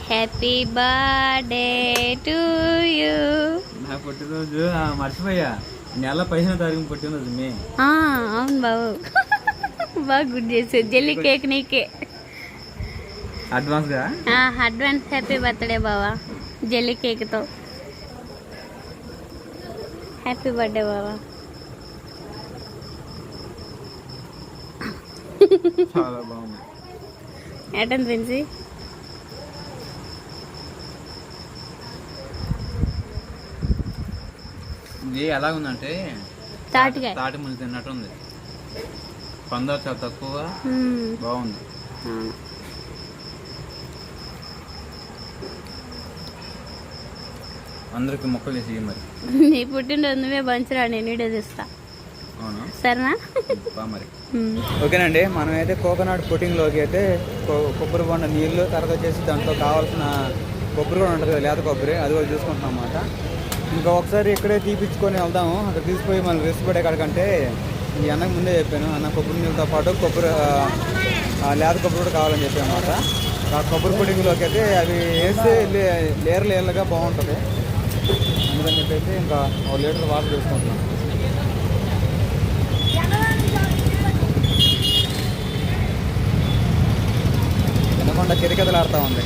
Happy birthday to you. నా పుట్టినరోజు మర్చిపోయా. నెల 15వ తారీఖు పుట్టినరోజు మే. అవును బాబు, బాగా గుడ్ చేసావు. జెల్లీ కేక్ నీకే అడ్వాన్స్ గా. అడ్వాన్స్ హ్యాపీ బర్త్డే బావా. జెల్లీ కేక్ తో హ్యాపీ బర్త్డే బావా. చాలా బాగుంది. ఏటన్ ఫ్రెండ్స్, ఇది ఎలా ఉందంటే తాటి ముందు తిన్నట్టు ఉంది. పందరు చాలా తక్కువ, బాగుంది. అందరికి మొక్కలు వేసి మరి నీ పుట్టినరోజు నువ్వే పంచరా, నేను వీడియో చూస్తా. అవునా, సరేనా? మరి ఓకేనండి. మనమైతే కోకోనట్ పుట్టింగ్లోకి అయితే కొబ్బరి బొండ నీళ్ళు, తర్వాత వచ్చేసి దాంట్లో కావాల్సిన కొబ్బరి కూడా ఉంటుంది కదా, లేత కొబ్బరి, అది కూడా చూసుకుంటున్నాం అన్నమాట. ఇంకా ఒకసారి ఇక్కడే తీపిచ్చుకొని వెళ్దాము. అక్కడ తీసుకుపోయి మనం రెస్ట్ పడే కాడకంటే ఈ అన్నకు ముందే చెప్పాను, అన్న కొబ్బరి నీళ్ళతో పాటు కొబ్బరి లేత కొబ్బరి కూడా కావాలని చెప్పాను అన్నమాట. ఆ కొబ్బరి పుట్టింగ్లోకి అయితే అవి వేస్తే లేయర్లుగా బాగుంటుంది. అందుకని చెప్పేసి ఇంకా 1 లీటర్ వాటర్ తీసుకుంటున్నాం. ఎండకొండ కిరికెదలాడుతూ ఉంది.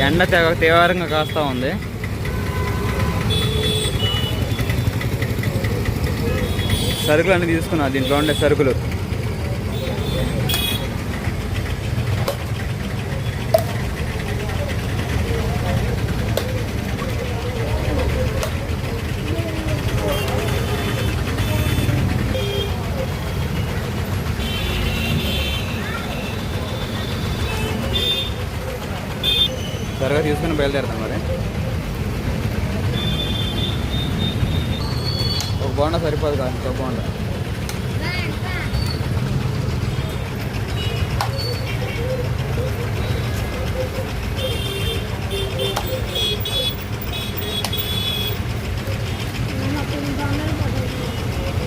ఎండ తీవ్రంగా కాస్తూ ఉంది. సరుకులు అన్నీ తీసుకున్నా, దీంట్లో ఉండే సరుకులు. త్వరగా తీసుకుని బయలుదేరుతాం. మరి ఒక బోండా సరిపోదు కాదు, ఇంకో బోండా.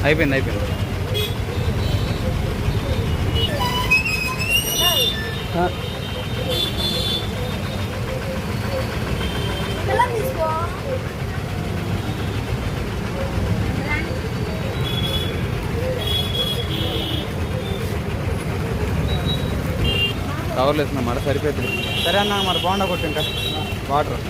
అయిపోయింది. కవర్లు వేస్తున్నాం మాట, సరిపోతుంది. సరే అన్న, మరి బోండా కొట్టు ఇంకా వాటర్.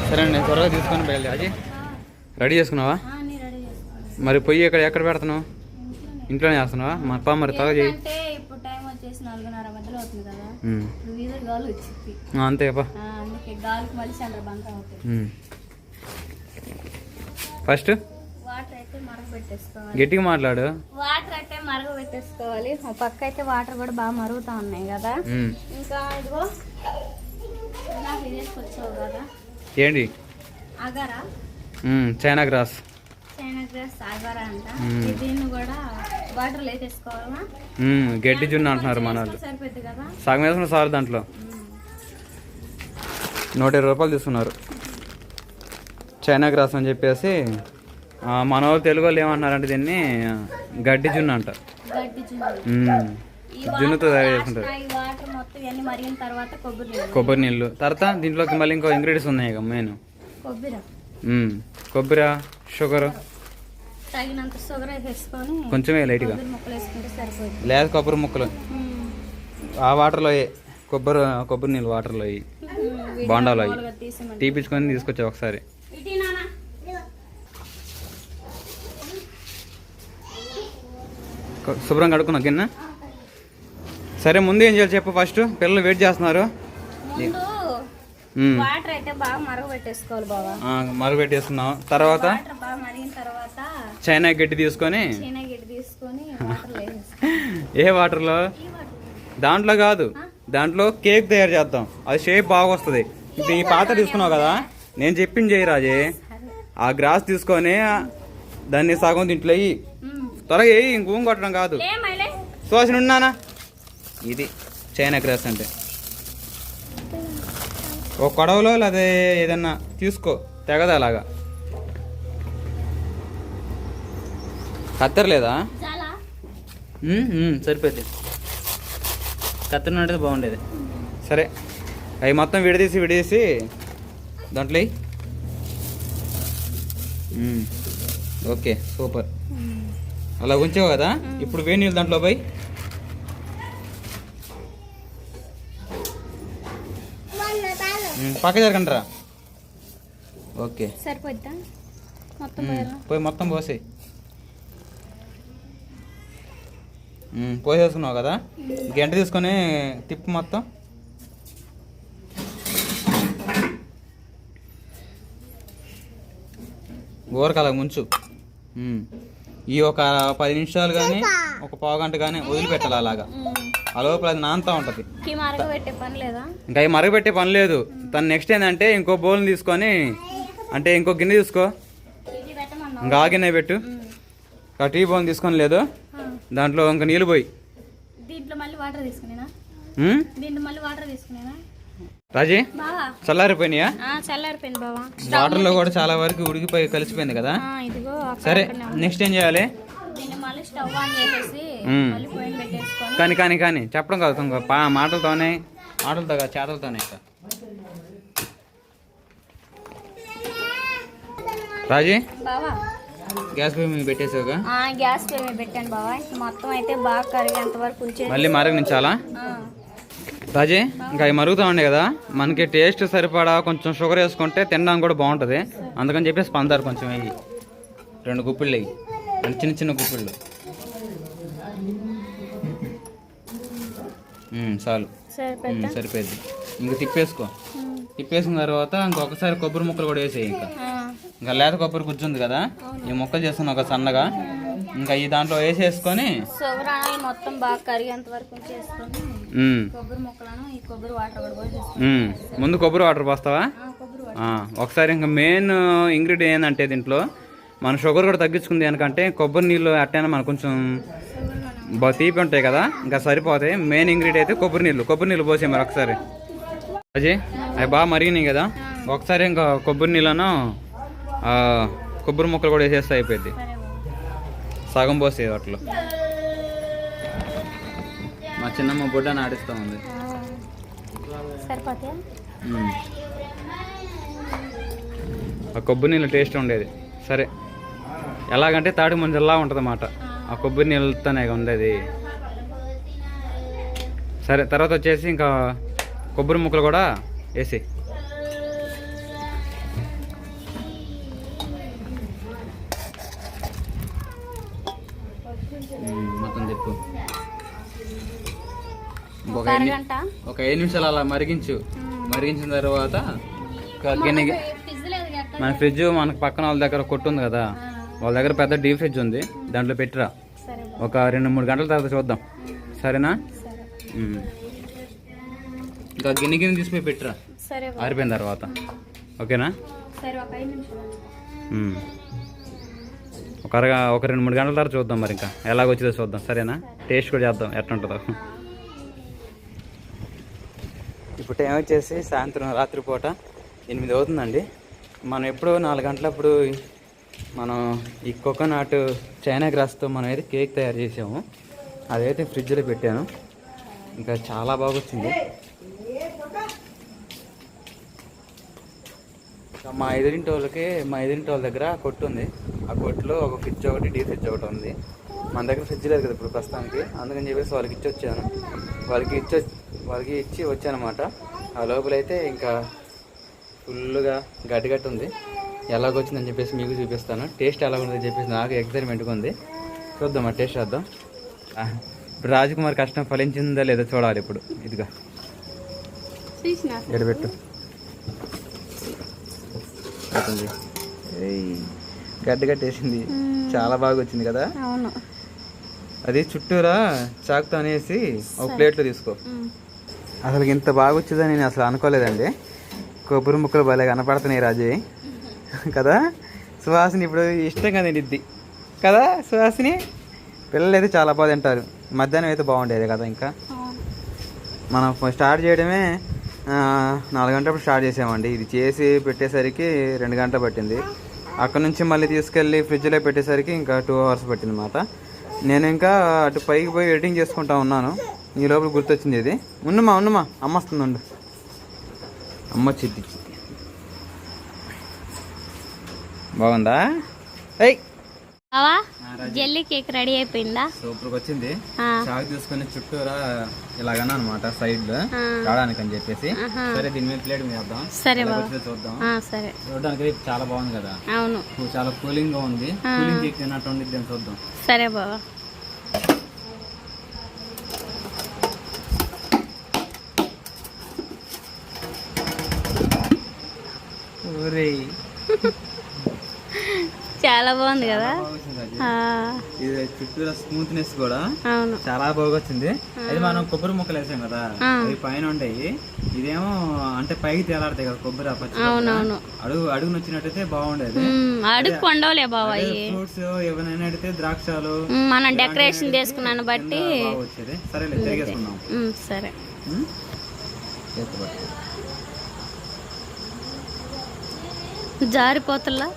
సరే అండి, త్వరగా తీసుకొని బయలుదేరి. రెడీ చేసుకున్నావా? మరి పొయ్యి ఎక్కడ పెడుతున్నావు? ఇంట్లోనే చేస్తున్నావా? మా అప్ప మరి త్వరగా చేయి. అంతే ఫస్ట్ గట్టిగా మాట్లాడు. వాటర్ అయితే మరుగు పెట్టేసుకోవాలి. పక్క అయితే వాటర్ కూడా బాగా మరుగుతా ఉన్నాయి కదా. ఇంకా ఇదిగో తీసుకొచ్చావు కదా, ఏంటి? అగారా, చైనా గ్రాస్ అగారా అంట. దీన్ని కూడా వాటర్ వేసేసుకోవాలా. గడ్డి జున్ను అంటున్నారు మన వాళ్ళు. సరిపోద్ది కదా, సగం వేసుకున్న సార్ దాంట్లో 120 రూపాయలు తీసుకున్నారు. చైనా గ్రాస్ అని చెప్పేసి మన వాళ్ళు తెలుగు వాళ్ళు ఏమంటున్నారంటే దీన్ని గడ్డి జున్ను అంట. జున్నుతో తయారు చేసుకుంటారు. కొబ్బరి నీళ్ళు తర్వాత దీంట్లోకి మళ్ళీ ఇంకో ఇంగ్రీడియంట్స్ ఉన్నాయి ఇక మెయిన్. కొబ్బరి, షుగర్, కొంచెమే లైట్గా లేదు కొబ్బరి ముక్కలు ఆ వాటర్లో కొబ్బరి నీళ్ళు వాటర్లో బోండాలో తీపించుకొని తీసుకొచ్చా ఒకసారి. శుభ్రం కడుక్కున్నా గిన్నె. సరే ముందు ఏం చేయాలి చెప్పు. ఫస్ట్ పిల్లలు వెయిట్ చేస్తున్నారు. వాటర్ అయితే బాగా మరగబెట్టేసుకోవాలి బాబా. మరగబెట్టేస్తున్నాం. తర్వాత చైనా గడ్డి తీసుకొని ఏ వాటర్లో? దాంట్లో కాదు, దాంట్లో కేక్ తయారు చేద్దాం. అది షేప్ బాగా వస్తుంది. ఇప్పుడు ఈ పాత్ర తీసుకున్నావు కదా, నేను చెప్పింది చేయి రాజే. ఆ గ్రాస్ తీసుకొని దాన్ని సగం దీంట్లో త్వరగా వేయి, ఇంకూం కొట్టడం కాదు. లేమైలే సువాసన ఉన్నానా? ఇది చైనా గ్రాస్ అంటే. ఒక కొడవలో లేదా ఏదన్నా తీసుకో, తెగదు అలాగా. కత్తెర లేదా? చాలా సరిపోద్ది. కత్తెర ఉంటే బాగుండేది. సరే, అవి మొత్తం విడదీసి దాంట్లో వేయి. Okay, super. అలా ఉంచావు కదా, ఇప్పుడు వేడి నీళ్ళు దాంట్లో పోయి. పక్క జరగండిరా. ఓకే, సరిపోద్దా? మొత్తం పోయి మొత్తం పోసేయి. పోసేసుకున్నావు కదా, గంట తీసుకొని తిప్పు మొత్తం. ఊరక అలా ముంచు. ఈ ఒక 10 నిమిషాలు కానీ ఒక పావు గంట కానీ వదిలిపెట్టాలి అలాగా. ఆ లోపల అది నానుతూ ఉంటుంది. మరగబెట్టే పని లేదా? ఇంకా అవి మరగబెట్టే పని లేదు. తను నెక్స్ట్ ఏంటంటే ఇంకో బౌల్ని తీసుకొని, అంటే ఇంకో గిన్నె తీసుకో, ఇంకా ఆ గిన్నె పెట్టు. ఆ టీ బౌల్ తీసుకొని లేదు, దాంట్లో ఇంకా నీళ్ళు పోయి. దీంట్లో మళ్ళీ వాటర్ తీసుకునేనా? రాజీ, చల్లారిపోయినాయా? చల్లారిపోయింది బావా. వాటర్లో కూడా చాలా వరకు ఉడికిపోయి కలిసిపోయింది కదా. ఇదిగో సరే, నెక్స్ట్ ఏం చేయాలి? మళ్ళీ స్టవ్ ఆన్ చేసేసి మళ్ళీ పొయ్యి పెట్టేసుకొని. కానీ చెప్పడం కాదు, మాటలతో కాదు, చేతలతోనే. రాజీ, బావా గ్యాస్ పొయ్యి మీద పెట్టేసావుగా? గ్యాస్ పొయ్యి మీద పెట్టాను బావా. మొత్తం అయితే బాగా కరిగేంత వరకు ఉంచేసి మళ్ళీ మరగనించాలా? రాజీ, ఇంకా అవి మరుగుతూ ఉండే కదా, మనకి టేస్ట్ సరిపడా కొంచెం షుగర్ వేసుకుంటే తినడానికి కూడా బాగుంటుంది. అందుకని చెప్పేసి పందారు కొంచెం వేయి, 2 గుప్పిళ్ళు వేయి, చిన్న గుప్పిళ్ళు. చాలు, సరిపోయింది. ఇంక తిప్పేసుకున్న తర్వాత ఇంకొకసారి కొబ్బరి ముక్కలు కూడా వేసేయి. ఇంకా లేత కొబ్బరి గుజ్జుంది కదా, ఈ ముక్కలు చేస్తున్నా ఒక సన్నగా, ఇంకా ఈ దాంట్లో వేసేసుకొని మొత్తం బాగా కరిగేంత వరకు కొబ్బరి ముక్కలను ఈ కొబ్బరి వాటర్ కూడా పోసేస్తాను. ముందు కొబ్బరి వాటర్ పోస్తావా? ఒకసారి ఇంకా మెయిన్ ఇంగ్రీడియంట్ ఏంటంటే దీంట్లో మన షుగర్ కూడా తగ్గించుకుంది. ఎందుకంటే కొబ్బరి నీళ్ళు అట్టైనా మనకు కొంచెం తీపి ఉంటాయి కదా, ఇంకా సరిపోతాయి. మెయిన్ ఇంగ్రీడియంట్ అయితే కొబ్బరి నీళ్ళు పోసే మరి ఒకసారి. అజయ్, అవి బాగా మరిగినాయి కదా, ఒకసారి ఇంకా కొబ్బరి నీళ్ళను కొబ్బరి ముక్కలు కూడా వేసేస్తే అయిపోయింది. సగం పోసేది వాటిలో. మా చిన్నమ్మ బొడ్డని ఆడిస్తూ ఉంది. ఆ కొబ్బరి నీళ్ళు టేస్ట్ ఉండేది. సరే, ఎలాగంటే తాటి మంజల్లా ఉంటుంది అన్నమాట ఆ కొబ్బరి నీళ్ళతోనే ఉండేది. సరే, తర్వాత వచ్చేసి ఇంకా కొబ్బరి ముక్కలు కూడా వేసి మొత్తం తిప్పు. ఒక 5 నిమిషాలు అలా మరిగించిన తర్వాత మన ఫ్రిడ్జ్ మనకు పక్కన వాళ్ళ దగ్గర కొట్టుంది కదా, వాళ్ళ దగ్గర పెద్ద డీప్ ఫ్రిడ్జ్ ఉంది, దాంట్లో పెట్టిరా. ఒక 2-3 గంటల తర్వాత చూద్దాం, సరేనా? ఇంకా గిన్నె తీసుకుపోయి పెట్టిరా ఆరిపోయిన తర్వాత, ఓకేనా? ఒక 2-3 గంటల తర్వాత చూద్దాం, మరి ఇంకా ఎలాగొచ్చిందో చూద్దాం, సరేనా? టేస్ట్ కూడా చేద్దాం ఎట్లా ఉంటుందో. ఇప్పుడు టైం వచ్చేసి సాయంత్రం రాత్రిపూట 8 అవుతుందండి. మనం ఎప్పుడు 4 గంటలప్పుడు మనం ఈ కోకోనట్ చైనా గ్రాస్తో మనం అయితే కేక్ తయారు చేసాము. అదైతే ఫ్రిడ్జ్లో పెట్టాను, ఇంకా చాలా బాగా వచ్చింది. మా ఎదురింటి వాళ్ళ దగ్గర కొట్టు ఉంది. ఆ కొట్టులో ఒక ఫ్రిడ్జ్ ఒకటి, డీ ఫ్రిడ్జ్ ఒకటి ఉంది. మన దగ్గర ఫ్రిడ్జ్ లేదు కదా ఇప్పుడు ప్రస్తుతానికి, అందుకని చెప్పేసి వాళ్ళకి ఇచ్చి వచ్చానమాట. ఆ లోపలైతే ఇంకా ఫుల్గా గట్టి ఉంది. ఎలాగొచ్చిందని చెప్పేసి మీకు చూపిస్తాను. టేస్ట్ ఎలా ఉందని చెప్పేసి నాకు ఎక్సైట్మెంట్గా ఉంది. చూద్దాం, ఆ టేస్ట్ చేద్దాం. ఇప్పుడు రాజకుమార్ కష్టం ఫలించిందా లేదా చూడాలి. ఇప్పుడు ఇదిగా ఎడబెట్టు, గడ్డగట్టేసింది, చాలా బాగా వచ్చింది కదా. అది చుట్టూరా చాకుతో అనేసి ఒక ప్లేట్లో తీసుకో. అసలు ఇంత బాగా వచ్చిందని నేను అసలు అనుకోలేదండి. కొబ్బరి ముక్కలు భలే కనపడుతున్నాయి రాజు కదా. సుహాసిని ఇప్పుడు ఇష్టంగా తినిద్ది కదా సుహాసిని. పిల్లలు అయితే చాలా బాగా తింటారు. మధ్యాహ్నం అయితే బాగుండేది కదా. ఇంకా అవును. మనం స్టార్ట్ చేయడమే 4 గంటలప్పుడు స్టార్ట్ చేసామండి. ఇది చేసి పెట్టేసరికి 2 గంటలు పట్టింది. అక్కడ నుంచి మళ్ళీ తీసుకెళ్ళి ఫ్రిడ్జ్లో పెట్టేసరికి ఇంకా 2 అవర్స్ పట్టింది అన్నమాట. నేను ఇంకా అటు పైకి పోయి ఎడిటింగ్ చేసుకుంటా ఉన్నాను. ఈ లోపల గుర్తొచ్చింది ఇది. ఉన్నమా అమ్మ వస్తుందండు. అమ్మ చిట్టి బాగుందా? ఏయ్ బావా జెల్లీ కేక్ రెడీ అయిపోయిందా? సూపర్గా వచ్చింది. చాకు తీసుకుని చుట్టూరా ఇలాగన్నా అనమాట సైడ్ లో రావడానికి అని చెప్పేసి. సరే దీని మీద ప్లేట్ మీద వేద్దాం. సరే చూద్దాం. సరే చూడడానికి చాలా బాగుంది కదా. అవును, చాలా కూలింగ్ గా ఉంది. కూలింగ్ కేక్ తిన్నట్టు ఉంది. దీన్ని చూద్దాం. సరే బావా. చాలా బాగుంది కదా. ఇది చుట్టూ స్మూత్నెస్ కూడా అవును, చాలా బాగా వచ్చింది. అది మనం కొబ్బరి ముక్కలు వేసాం కదా, అవి పైన ఉంటాయి. ఇదేమో అంటే పైకి తేలాడతాయి కదా కొబ్బరి. అవునవును, అడుగు నచ్చినట్టయితే బాగుండేది. అడుగు కొండవలే బావా. ఫ్రూట్స్ ఏమైనా అడిగితే ద్రాక్షలు మనం డెకరేషన్ చేసుకున్నాను బట్టి వచ్చేది. సరేలే తిరిగేసుకుందాం. సరే. జారిపోతుల్లా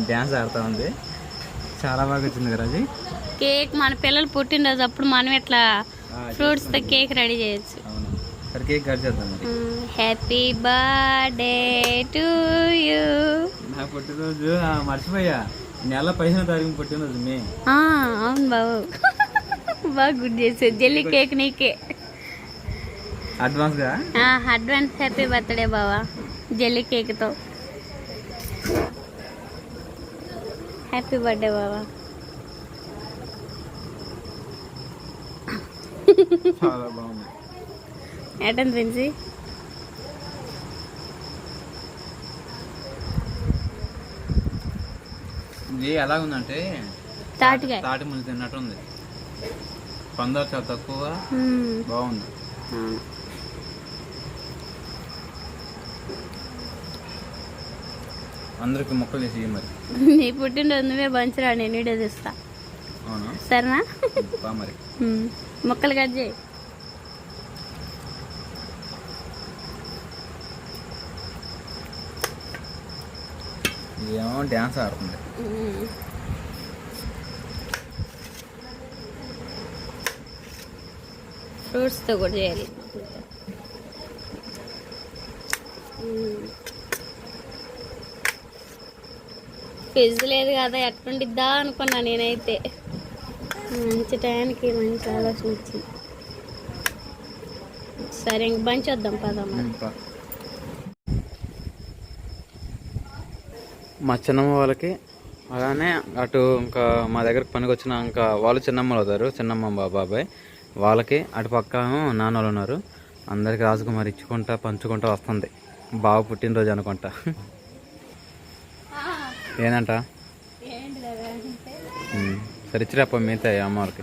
డ్యాన్స్ ఆడుతూ ఉంది. చాలా బాగా వచ్చింది కదా అది. కేక్ మన పిల్లలు పుట్టినరోజు అప్పుడు మనం ఇట్లా ఫ్రూట్స్ తో కేక్ రెడీ చేయొచ్చు. సరే కేక్ కట్ చేద్దాం. Happy birthday to you. నా పుట్టినరోజు మర్చిపోయా. నెల 15వ తారీఖు పుట్టినరోజు మే. అవును బాబు, బాగా గుడ్ చేసేది. జెల్లీ కేక్ నీకే అడ్వాన్స్ గా. అడ్వాన్స్ హ్యాపీ బర్త్డే బావా జెల్లీ కేక్ తో. హ్యాపీ బర్త్డే బావా. చాలా బాగుంది. ఎటన్ ప్రిన్సీ. ఇది ఎలా ఉందంటే తాటి ముళ్ళు తిన్నట్టు ఉంది. పందరు చాలా తక్కువ. బాగుంది. అందరికి మొక్కలు వేసి మరి. నీ పుట్టినరోజు నువ్వే పంచరా, నేను వీడియో చూస్తా. అవునా? సరేనా? మరి మొక్కలు కట్ చేయి. ఏమో డ్యాన్స్ ఆడుతుంది. ఫ్రూట్స్తో కూడా చేయాలి. ఫిజ్ లేదు కదా, ఎట్లుండిద్దా అనుకున్నా నేనైతే. మంచి టైంకి మంచి ఆలోచన వచ్చింది. సరే ఇంక బంచ్ వద్దాం పదమ్మా. మా చిన్నమ్మ వాళ్ళకి అలానే అటు ఇంకా మా దగ్గరకు పనికి వచ్చిన ఇంకా వాళ్ళు చిన్నమ్మలు అవుతారు. చిన్నమ్మ బాబాయ్ వాళ్ళకి అటు పక్క నాన్న వాళ్ళు ఉన్నారు. అందరికి రాజకుమారి ఇచ్చుకుంటా పంచుకుంటా వస్తుంది. బాగా పుట్టినరోజు అనుకుంటా. ఏంటంట? సరే ఇచ్చిరాప మిగతా అమ్మవారికి.